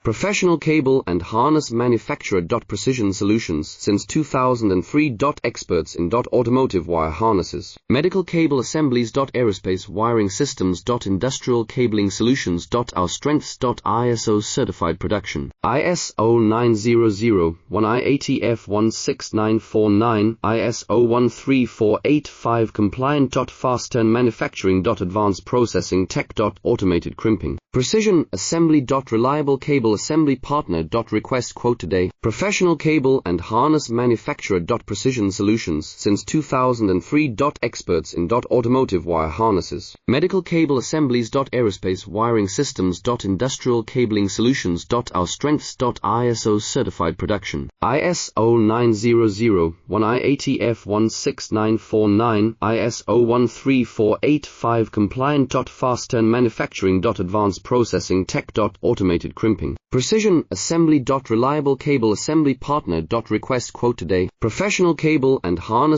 Professional cable and harness manufacturer. Precision Solutions since 2003. Experts in automotive wire harnesses, medical cable assemblies. Aerospace wiring systems. Industrial cabling solutions. Our strengths. ISO certified production. ISO 9001 IATF 16949, ISO 13485 compliant. Fast turn manufacturing. Advanced processing tech. Automated crimping. Precision assembly. Reliable cable assembly partner. Request quote today. Professional cable and harness manufacturer. Precision Solutions since 2003. Experts in automotive wire harnesses, medical cable assemblies. Aerospace wiring systems. Industrial cabling solutions. Our strengths. ISO certified production. ISO 9001 IATF 16949, ISO 13485 compliant. Fast turn manufacturing. Advanced processing tech. Automated crimping. Precision assembly. Reliable cable assembly partner. Request quote today. Professional cable and harness